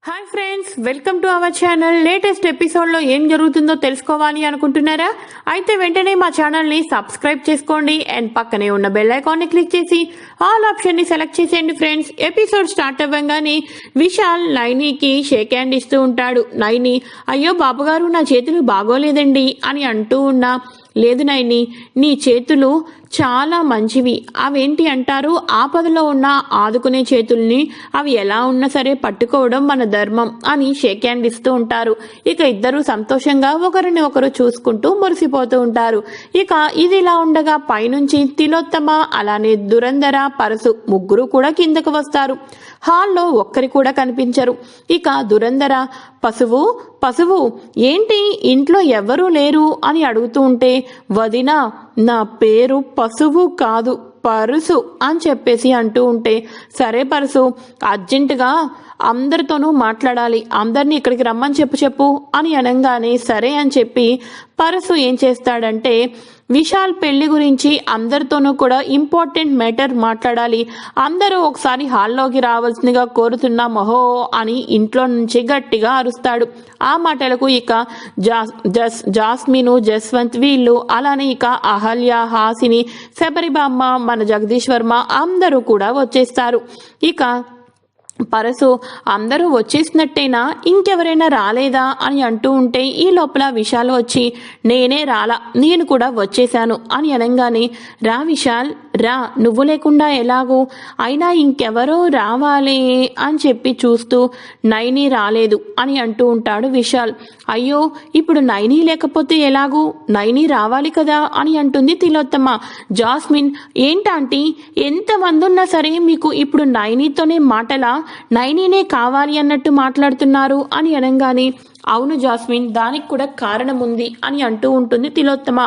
Hi friends, welcome to our channel. Latest ఎపిసోడ్లో ఏం జరుగుతుందో తెలుసుకోవాలి అనుకుంటున్నారా? అయితే వెంటనే మా ఛానల్ని సబ్స్క్రైబ్ చేసుకోండి అండ్ పక్కనే ఉన్న బెల్ ఐకాన్ని క్లిక్ చేసి ఆల్ ఆప్షన్ని సెలెక్ట్ చేసేయండి ఫ్రెండ్స్. ఎపిసోడ్ స్టార్ట్ అవ్వగానే విశాల్ నైనీకి షేక్ హ్యాండ్ ఇస్తూ ఉంటాడు. నైని, అయ్యో బాబుగారు, నా చేతులు బాగోలేదండి అని అంటూ ఉన్నా, లేదు నైని, నీ చేతులు చాలా మంచివి. అవేంటి అంటారు, ఆపదలో ఉన్న ఆదుకునే చేతుల్ని అవి ఎలా ఉన్నా సరే పట్టుకోవడం మన ధర్మం అని షేక్ హ్యాండ్ ఇస్తూ ఉంటారు. ఇక ఇద్దరు సంతోషంగా ఒకరిని ఒకరు చూసుకుంటూ మురిసిపోతూ ఉంటారు. ఇక ఇది ఇలా ఉండగా పైనుంచి తిలోత్తమ అలానే దురంధర పరసు ముగ్గురు కూడా కిందకు వస్తారు. హాల్లో ఒక్కరి కూడా కనిపించరు. ఇక దురంధర, పశువు ఏంటి ఇంట్లో ఎవరూ లేరు అని అడుగుతూ ఉంటే, వదినా, నా పేరు పశువు కాదు పరుసు అని చెప్పేసి అంటూ ఉంటే, సరే పరుసు, అర్జెంటుగా అందరితోనూ మాట్లాడాలి, అందరినీ ఇక్కడికి రమ్మని చెప్పు అని అనగానే సరే అని చెప్పి పరసు ఏం చేస్తాడంటే, విశాల్ పెళ్లి గురించి అందరితోనూ కూడా ఇంపార్టెంట్ మ్యాటర్ మాట్లాడాలి, అందరూ ఒకసారి హాల్లోకి రావాల్సిందిగా కోరుతున్నామహో అని ఇంట్లో నుంచి గట్టిగా అరుస్తాడు. ఆ మాటలకు ఇక జాస్మిను, జస్వంత్ వీళ్ళు అలానే ఇక అహల్య, హాసిని, శబరిబామ్మ, మన జగదీష్ వర్మ అందరూ కూడా వచ్చేస్తారు. ఇక పరసు, అందరూ వచ్చేసినట్టేనా, ఇంకెవరైనా రాలేదా అని అంటూ ఉంటే, ఈ లోపల విశాల్ వచ్చి, నేనే రాలా, నేను కూడా వచ్చేశాను అని అనగానే, రా విశాల్ రా, నువ్వు లేకుండా ఎలాగూ, అయినా ఇంకెవరో రావాలే అని చెప్పి చూస్తూ, నైని రాలేదు అని అంటూ ఉంటాడు విశాల్. అయ్యో, ఇప్పుడు నైని లేకపోతే ఎలాగూ, నైని రావాలి కదా అని అంటుంది తిలోత్తమ. జాస్మిన్, ఏంటంటీ, ఎంతమంది ఉన్నా సరే మీకు ఇప్పుడు నైనితోనే మాటలా, నైనీనే కావాలి అన్నట్టు మాట్లాడుతున్నారు అని అనగానే, అవును జాస్మిన్, దానికి కూడా కారణం ఉంది అని అంటూ ఉంటుంది తిలోత్తమ.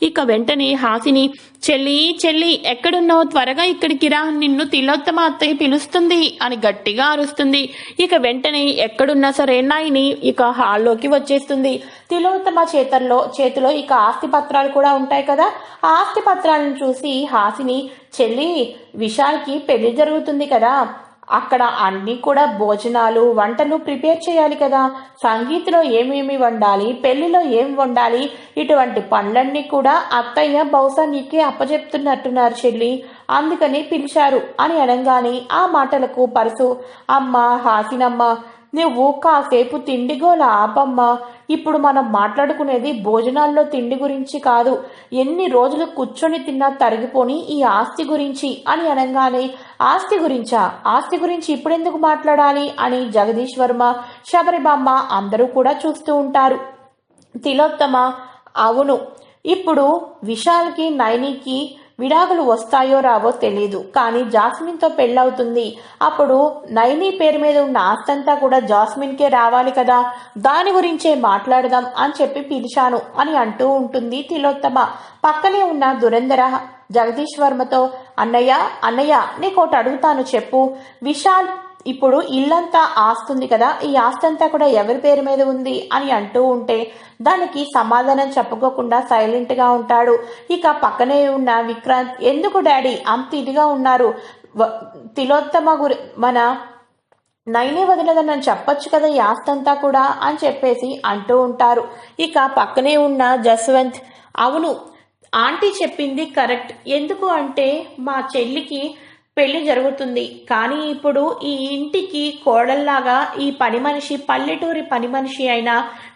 ఇక వెంటనే హాసిని, చెల్లి ఎక్కడున్నావు, త్వరగా ఇక్కడికి రా, నిన్ను తిలోత్తమ అత్తయ్య పిలుస్తుంది అని గట్టిగా అరుస్తుంది. ఇక వెంటనే ఎక్కడున్నా సరే నైని ఇక హాల్లోకి వచ్చేస్తుంది. తిలోత్తమ చేతిలో ఇక ఆస్తి పత్రాలు కూడా ఉంటాయి కదా, ఆ ఆస్తి పత్రాలను చూసి హాసిని, చెల్లి, విశాల్కి పెళ్లి జరుగుతుంది కదా, అక్కడ అన్నీ కూడా భోజనాలు, వంటలు ప్రిపేర్ చేయాలి కదా, సంగీత్లో ఏమేమి వండాలి, పెళ్లిలో ఏం వండాలి, ఇటువంటి పనులన్నీ కూడా అత్తయ్య బహుశా నీకే అప్పచెప్తున్నట్టున్నారు చెల్లి, అందుకని పిలిచారు అని అనగానే ఆ మాటలకు పరసు, అమ్మ హాసినమ్మ, నువ్వు కాసేపు తిండిగోల ఆపమ్మా, ఇప్పుడు మనం మాట్లాడుకునేది భోజనాల్లో తిండి గురించి కాదు, ఎన్ని రోజులు కూర్చొని తిన్నా తరిగిపోని ఈ ఆస్తి గురించి అని అనగానే, ఆస్తి గురించి ఇప్పుడెందుకు మాట్లాడాలి అని జగదీష్ వర్మ, శబరిబామ్మ అందరూ కూడా చూస్తూ ఉంటారు. తిలోత్తమ, అవును, ఇప్పుడు విశాల్కి నైనికి విడాకులు వస్తాయో రావో తెలీదు, కానీ జాస్మిన్తో పెళ్ళవుతుంది, అప్పుడు నైని పేరు మీద ఉన్న ఆస్తంతా కూడా జాస్మిన్కే రావాలి కదా, దాని గురించే మాట్లాడదాం అని చెప్పి పిలిచాను అని అంటూ ఉంటుంది తిలోత్తమ. పక్కనే ఉన్న దురంధర జగదీష్ వర్మతో, అన్నయ్య నీకోటి అడుగుతాను చెప్పు, విశాల్ ఇప్పుడు ఇల్లంతా ఆస్తుంది కదా, ఈ ఆస్తంతా కూడా ఎవరి పేరు మీద ఉంది అని అంటూ ఉంటే దానికి సమాధానం చెప్పుకోకుండా సైలెంట్ గా ఉంటాడు. ఇక పక్కనే ఉన్న విక్రాంత్, ఎందుకు డాడీ అంత ఇదిగా ఉన్నారు, తిలోత్తమ మన నైనే వదిలేదని చెప్పొచ్చు కదా ఈ ఆస్తంతా కూడా అని చెప్పేసి అంటూ ఉంటారు. ఇక పక్కనే ఉన్న జస్వంత్, అవును ఆంటీ చెప్పింది కరెక్ట్, ఎందుకు అంటే మా చెల్లికి పెళ్లి జరుగుతుంది, కానీ ఇప్పుడు ఈ ఇంటికి కోడల్లాగా ఈ పని మనిషి, పల్లెటూరి పని మనిషి అయిన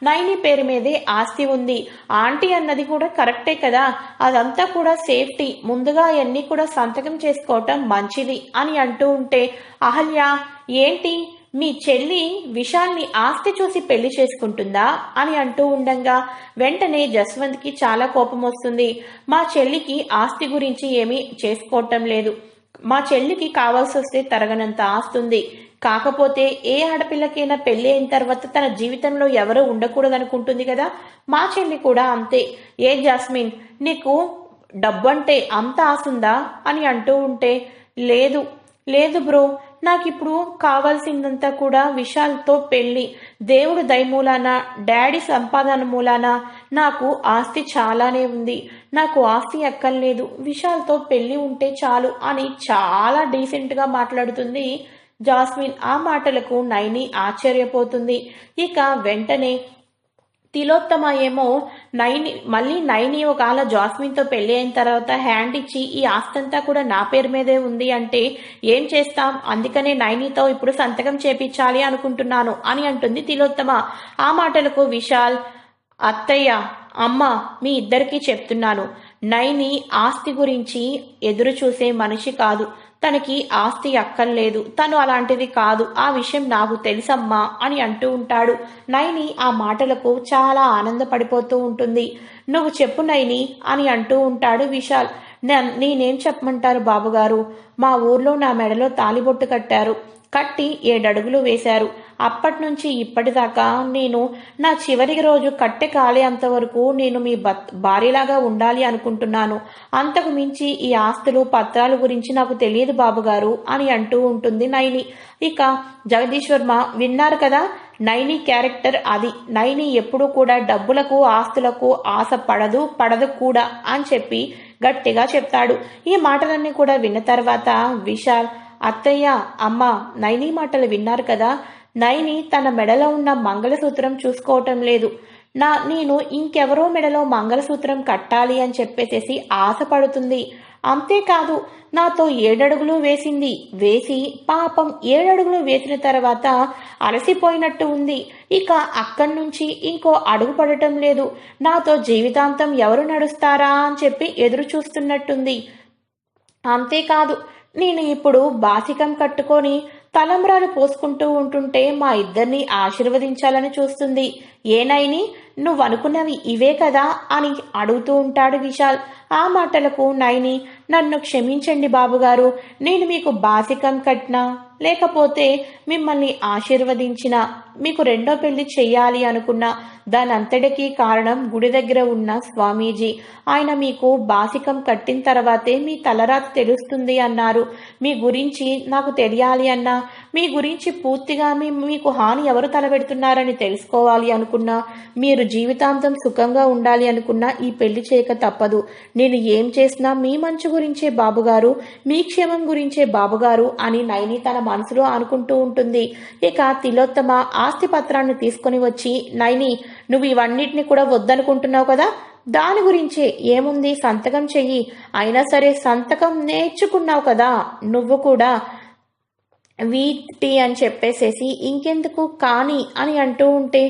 నైని పేరు మీదే ఆస్తి ఉంది, ఆంటీ అన్నది కూడా కరెక్టే కదా, అదంతా కూడా సేఫ్టీ, ముందుగా అన్నీ కూడా సంతకం చేసుకోవటం మంచిది అని అంటూ ఉంటే, అహల్య, ఏంటి మీ చెల్లి విశాల్ని ఆస్తి చూసి పెళ్లి చేసుకుంటుందా అని అంటూ ఉండగా వెంటనే జస్వంత్కి చాలా కోపం వస్తుంది. మా చెల్లికి ఆస్తి గురించి ఏమీ చేసుకోవటం లేదు, మా చెల్లికి కావాల్సి వస్తే తరగనంత ఆస్తుంది, కాకపోతే ఏ ఆడపిల్లకైనా పెళ్లి అయిన తర్వాత తన జీవితంలో ఎవరూ ఉండకూడదనుకుంటుంది కదా, మా చెల్లి కూడా అంతే. ఏ జాస్మిన్, నీకు డబ్బంటే అంత ఆసుందా అని అంటూ ఉంటే, లేదు బ్రో, నాకిప్పుడు కావాల్సిందంతా కూడా విశాల్తో పెళ్లి, దేవుడు దయమూలాన, డాడీ సంపాదన మూలాన నాకు ఆస్తి చాలానే ఉంది, నాకు ఆస్తి ఎక్కర్లేదు, విశాల్తో పెళ్లి ఉంటే చాలు అని చాలా డీసెంట్గా మాట్లాడుతుంది జాస్మిన్ ఆ మాటలకు నైని ఆశ్చర్యపోతుంది. ఇక వెంటనే తిలోత్తమ ఏమో మళ్ళీ నైని ఒకవేళ జాస్మిన్తో పెళ్లి అయిన తర్వాత హ్యాండ్ ఇచ్చి ఈ ఆస్తంతా కూడా నా పేరు మీదే ఉంది అంటే ఏం చేస్తాం, అందుకనే నైనితో ఇప్పుడు సంతకం చేపించాలి అనుకుంటున్నాను అని అంటుంది తిలోత్తమ. ఆ మాటలకు విశాల్, అత్తయ్య, అమ్మ, మీ ఇద్దరికీ చెప్తున్నాను, నైని ఆస్తి గురించి ఎదురు చూసే మనిషి కాదు. తనకి ఆస్తి అక్కర్లేదు, తను అలాంటిది కాదు, ఆ విషయం నాకు తెలుసమ్మా అని అంటూ ఉంటాడు. నైని ఆ మాటలకు చాలా ఆనందపడిపోతూ ఉంటుంది. నువ్వు చెప్పు నైని అని అంటూ ఉంటాడు విశాల్. నేనేం చెప్పమంటారు బాబుగారు, మా ఊర్లో నా మెడలో తాలిబొట్టు కట్టి 7 అడుగులు వేశారు. అప్పటి నుంచి ఇప్పటిదాకా నేను నా చివరి రోజు కట్టె కాలేంత వరకు నేను మీ భార్యలాగా ఉండాలి అనుకుంటున్నాను. అంతకు మించి ఈ ఆస్తులు పత్రాల గురించి నాకు తెలియదు బాబుగారు అని అంటూ ఉంటుంది నైని. ఇక జగదీష్ వర్మ, విన్నారు కదా, నైని క్యారెక్టర్ అది. నైని ఎప్పుడూ కూడా డబ్బులకు ఆస్తులకు ఆశ పడదు కూడా అని చెప్పి గట్టిగా చెప్తాడు. ఈ మాటలన్నీ కూడా విన్న తర్వాత విశాల్, అత్తయ్య, అమ్మ, నైని మాటలు విన్నారు కదా, నైని తన మెడలో ఉన్న మంగళసూత్రం చూసుకోవటం లేదు. నేను ఇంకెవరో మెడలో మంగళసూత్రం కట్టాలి అని చెప్పేసేసి ఆశపడుతుంది. అంతేకాదు నాతో 7 అడుగులు వేసి పాపం 7 అడుగులు వేసిన తర్వాత అలసిపోయినట్టు ఉంది. ఇక అక్కడి నుంచి ఇంకో అడుగు పడటం లేదు. నాతో జీవితాంతం ఎవరు నడుస్తారా అని చెప్పి ఎదురు చూస్తున్నట్టుంది. అంతేకాదు నేను ఇప్పుడు బాసికం కట్టుకొని తలంబ్రాలు పోసుకుంటూ ఉంటుంటే మా ఇద్దరిని ఆశీర్వదించాలని చూస్తుంది. ఏనైని నువ్వనుకున్నవి ఇవే కదా అని అడుగుతూ ఉంటాడు విశాల్. ఆ మాటలకు నైని, నన్ను క్షమించండి బాబుగారు, నేను మీకు బాసికం కట్టినా లేకపోతే మిమ్మల్ని ఆశీర్వదించినా మీకు రెండో పెళ్లి చెయ్యాలి అనుకున్నా దానంతటికీ కారణం గుడి దగ్గర ఉన్న స్వామీజీ. ఆయన మీకు బాసికం కట్టిన తర్వాతే మీ తలరాత తెలుస్తుంది అన్నారు. మీ గురించి నాకు తెలియాలి అన్నా, మీ గురించి పూర్తిగా మీకు హాని ఎవరు తలపెడుతున్నారని తెలుసుకోవాలి అనుకున్నా, మీరు జీవితాంతం సుఖంగా ఉండాలి అనుకున్నా ఈ పెళ్లి చేయక తప్పదు. నేను ఏం చేసినా మీ మంచు గురించే బాబుగారు, మీ క్షేమం గురించే బాబుగారు అని నైని తన మనసులో అనుకుంటూ ఉంటుంది. ఇక తిలోత్తమ ఆస్తి పత్రాన్ని తీసుకుని వచ్చి, నైని నువ్వు ఇవన్నిటిని కూడా వద్దనుకుంటున్నావు కదా, దాని గురించే ఏముంది, సంతకం చెయ్యి. అయినా సరే సంతకం నేర్చుకున్నావు కదా, నువ్వు కూడా వీటి అని చెప్పేసేసి ఇంకెందుకు కానీ అని అంటూ ఉంటే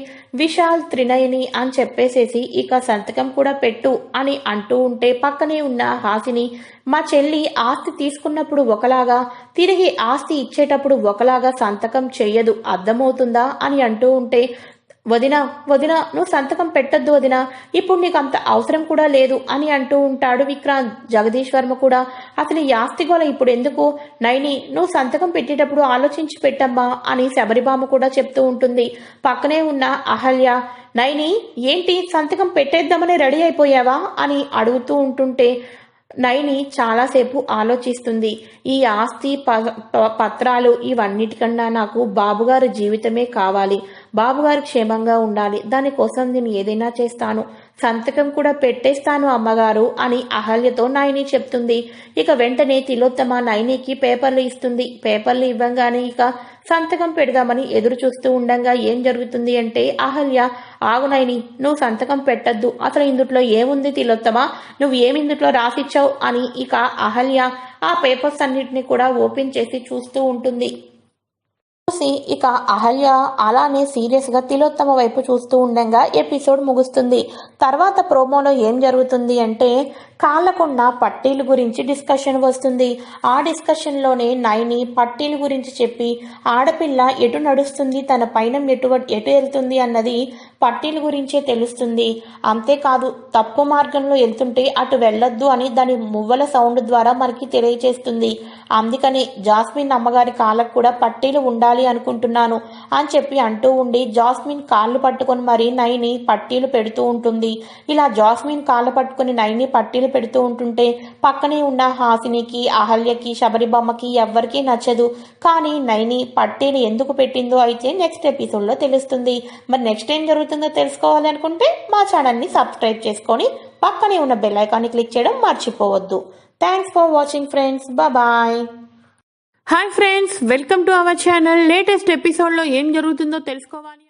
విశాల్, త్రినయని అని చెప్పేసేసి ఇక సంతకం కూడా పెట్టు అని అంటూ ఉంటే పక్కనే ఉన్న హాసిని, మా చెల్లి ఆస్తి తీసుకున్నప్పుడు ఒకలాగా తిరిగి ఆస్తి ఇచ్చేటప్పుడు ఒకలాగా సంతకం చెయ్యదు, అర్థమవుతుందా అని అంటూ ఉంటే, వదినా నువ్వు సంతకం పెట్టద్దు వదినా, ఇప్పుడు నీకు అంత అవసరం కూడా లేదు అని అంటూ ఉంటాడు విక్రాంత్. జగదీష్ వర్మ కూడా, అసలు ఈ ఆస్తి గోల ఇప్పుడు ఎందుకు, నైని నువ్వు సంతకం పెట్టేటప్పుడు ఆలోచించి పెట్టమ్మా అని శబరిబామ కూడా చెప్తూ ఉంటుంది. పక్కనే ఉన్న అహల్య, నైని ఏంటి సంతకం పెట్టేద్దామని రెడీ అయిపోయావా అని అడుగుతూ ఉంటుంటే నైని చాలాసేపు ఆలోచిస్తుంది. ఈ ఆస్తి పత్రాలు ఇవన్నిటికన్నా నాకు బాబుగారి జీవితమే కావాలి, బాబుగారు క్షేమంగా ఉండాలి, దానికోసం నేను ఏదైనా చేస్తాను, సంతకం కూడా పెట్టేస్తాను అమ్మగారు అని అహల్యతో నైని చెప్తుంది. ఇక వెంటనే తిలోత్తమ నైనికి పేపర్లు ఇస్తుంది. పేపర్లు ఇవ్వంగానే ఇక సంతకం పెడదామని ఎదురు చూస్తూ ఉండగా ఏం జరుగుతుంది అంటే, అహల్య, ఆగు నైని, నువ్వు సంతకం పెట్టద్దు, అసలు ఇందుట్లో ఏముంది తిలోత్తమ, నువ్వు ఏమి ఇందుట్లో రాసిచ్చావు అని ఇక అహల్య ఆ పేపర్స్ అన్నిటిని కూడా ఓపెన్ చేసి చూస్తూ ఉంటుంది. చూసి ఇక అహల్య అలానే సీరియస్ గా తిలోత్తమ వైపు చూస్తూ ఉండగా ఎపిసోడ్ ముగుస్తుంది. తర్వాత ప్రోమోలో ఏం జరుగుతుంది అంటే, కాళ్ళకున్న పట్టీల గురించి డిస్కషన్ వస్తుంది. ఆ డిస్కషన్ లోనే నైని పట్టీల గురించి చెప్పి, ఆడపిల్ల ఎటు నడుస్తుంది, తన పైన ఎటు వెళ్తుంది అన్నది పట్టీల గురించే తెలుస్తుంది. అంతేకాదు తప్పు మార్గంలో వెళ్తుంటే అటు వెళ్ళొద్దు అని దాని మువ్వల సౌండ్ ద్వారా మనకి తెలియజేస్తుంది. అందుకని జాస్మిన్ అమ్మగారి కాళ్ళకు కూడా పట్టీలు ఉండాలి అనుకుంటున్నాను అని చెప్పి అంటూ ఉండి జాస్మిన్ కాళ్ళు పట్టుకొని మరి నైని పట్టీలు పెడుతూ ఉంటుంది. ఇలా జాస్మిన్ కాళ్ళు పట్టుకుని నైని పట్టీలు పెడుతూ ఉంటుంటే పక్కనే ఉన్న హాసినికి, అహల్యకి, శబరిబొమ్మకి ఎవ్వరికీ నచ్చదు. కానీ నైని పట్టీలు ఎందుకు పెట్టిందో అయితే నెక్స్ట్ ఎపిసోడ్ లో తెలుస్తుంది. మరి నెక్స్ట్ ఏం జరుగుతుందో తెలుసుకోవాలి అనుకుంటే మా ఛానల్ ని సబ్స్క్రైబ్ చేసుకొని పక్కనే ఉన్న బెల్ ఐకాన్ ని క్లిక్ చేయడం మర్చిపోవద్దు. Thanks for watching friends, bye. Hi friends, welcome to our channel. Latest ఎపిసోడ్లో ఏం జరుగుతుందో తెలుసుకోవాలి.